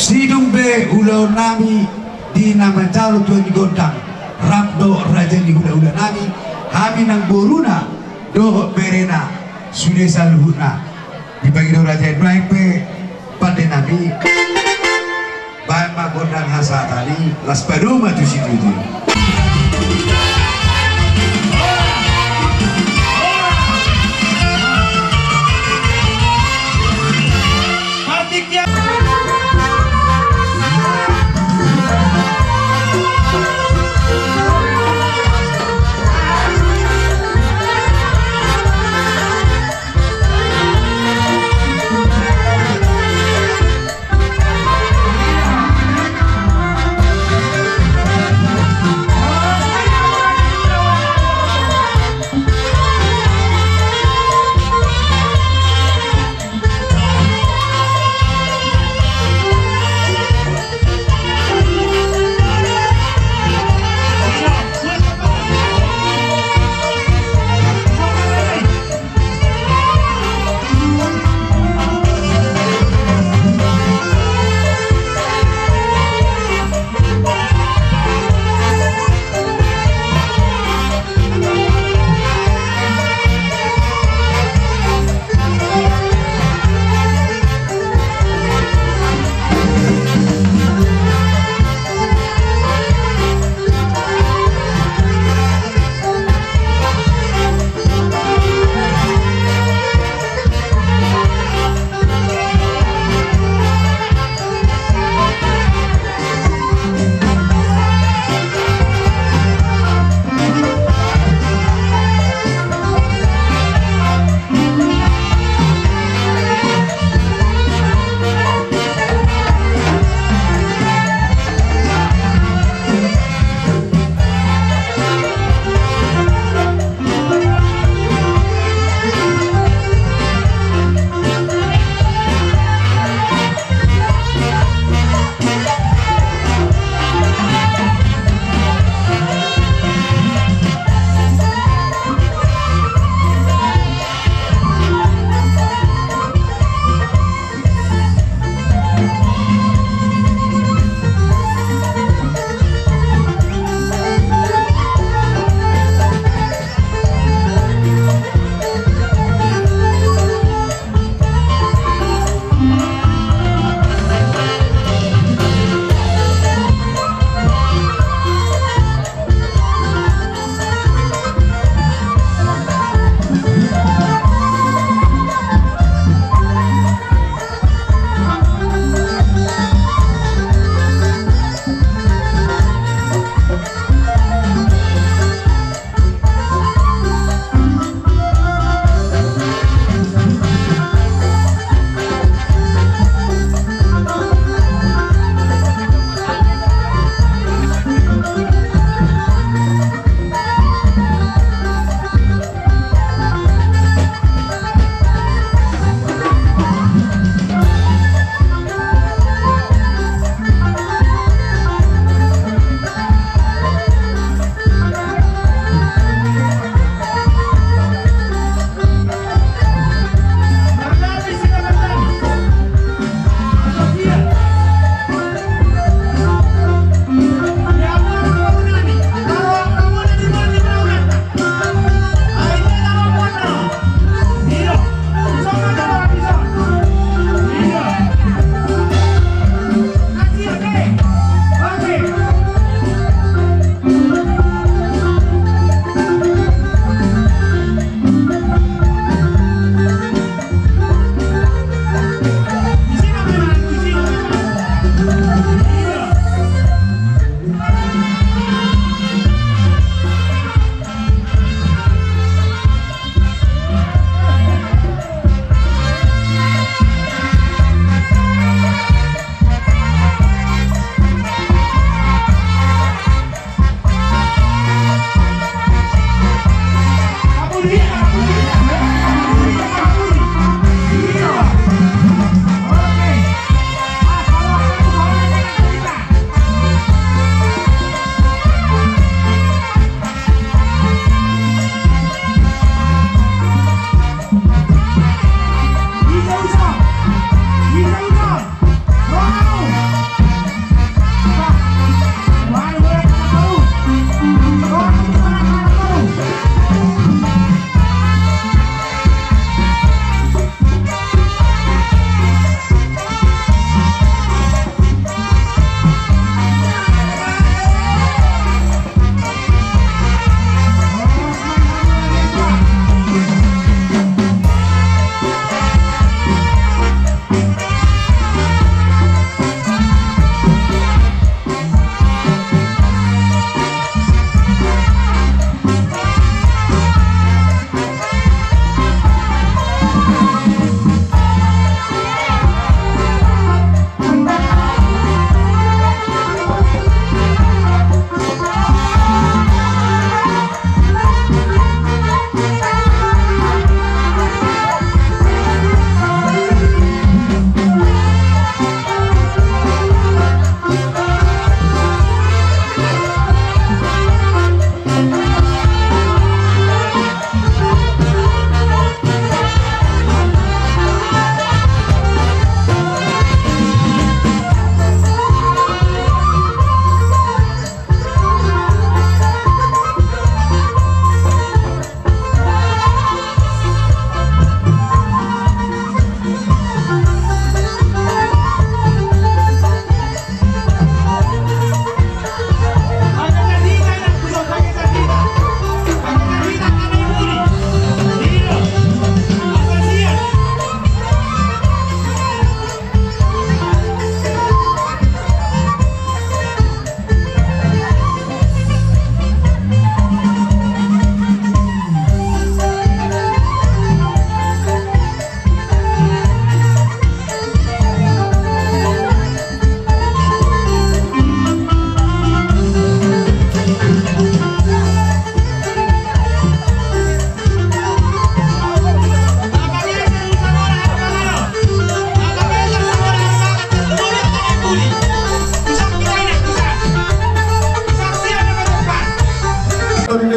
Sidumbe ulau nami di nama jalo tuan digondang Rabdo Raja di hula nami kami nang boruna do berena sudah saluhuna dibagi do Raja naik pe pada nabi bama gondang hasatali las padoma tu situ tu.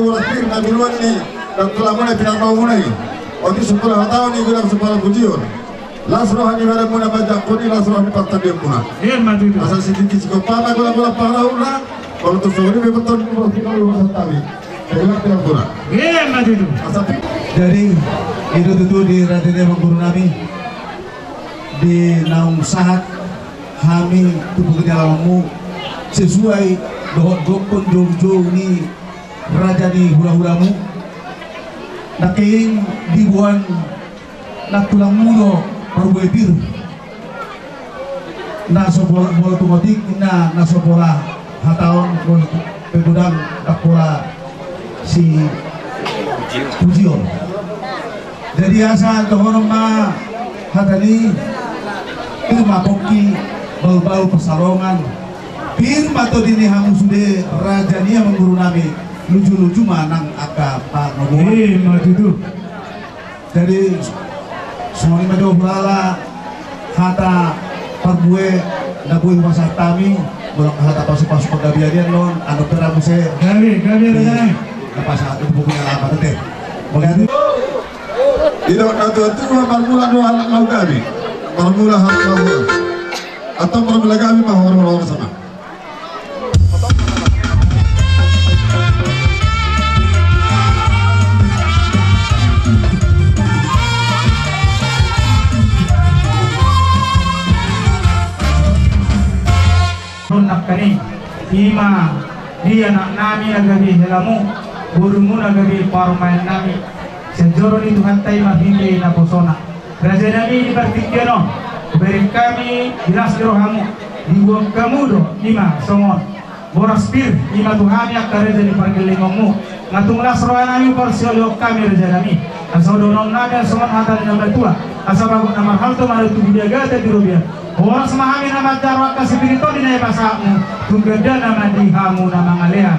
Warasir na binuan ni dan telah mulai pinang mulai. Odi sekolah tahun ni gulang sekolah bujion. Lasroh ni mana muna baca kodi lasroh ni partai dia muna. Asal sedikit sikap pada gula parahula. Kalau tu sore betul kalau tahu. Adalah pinang muna. Jadi itu di Radene Guru Nami di naung saat kami tubuh dalammu sesuai dohot gokon jauh ni raja di hula-hulamu naking dibuan nak tulang mudo perbuetir na sobola bola tumotik na sobola hataon pegudang kapola si Pujion. Jadi asal dohon ma hatani itu mapoki bau-bau persarongan firma to dini hamu sude raja nia mengguru nami lucu-lucu manang aka pak ngomong itu. Jadi semua ini majo hulala hata parbue nabui masa tami bolong hata pasu-pasu pagabianian non anu teramu se gabi ada pas saat itu bukunya lama teh begitu Tidak nanti marmula doa mau gabi marmula hal mau atau marmula gabi mau orang sana. Nakani ima dia nak nami agabi helamu burumu agabi parumain nami sejoro ni Tuhan tay mahindi na posona raja nami dipertikeno beri kami dinas rohamu dibuang kamu do ima songon boras pir ima Tuhan yang kerja di pergelingomu ngatung nasroa nami persiolok kami raja nami asal donon nami songon hatal nama tua asal bagus nama hal tu malu tu dijaga te dirubia orang semahami nama jarwa kasibirito di naya pasamu tunggada nama dihamu nama ngalean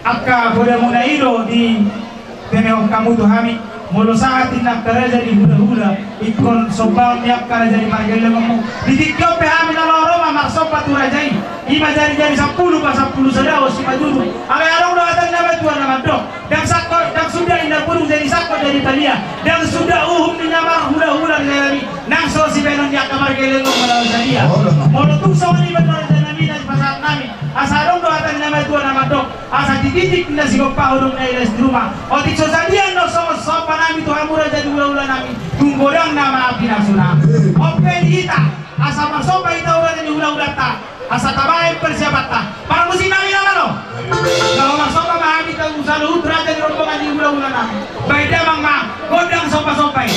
akka boda muna ilo di teneo kamu tuhami mulu saat tindak kerja di hula-hula ikon sobal miak kerja di margele ngomong di tikau pehami nama Roma marsopa tu rajai ima jari 10 pas 10 sedao si majuru ame arong do atang nama tuan nama dok dan sakko dan sudah indah burung jadi sakko dari Italia dan sudah di nama hula-hula dari nang so si benon yak kamar gele ngomong lawan dia mulu tu so ni benar nami dan pasal nami asarong do atang nama tuan nama dok asa dididik na si gopa urung na ilas di rumah otik so sadian no so nami Tuhan mura jadi ula-ula nami tunggorang nama api nasuna oke kita asa marsopa ita ula jadi ula-ula ta asa tabain persiapan ta para musim nami nama lo kalau marsopa mahami ta usalu utra jadi rombongan di ula-ula nami baik demang ma godang sopa-sopai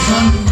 Sampai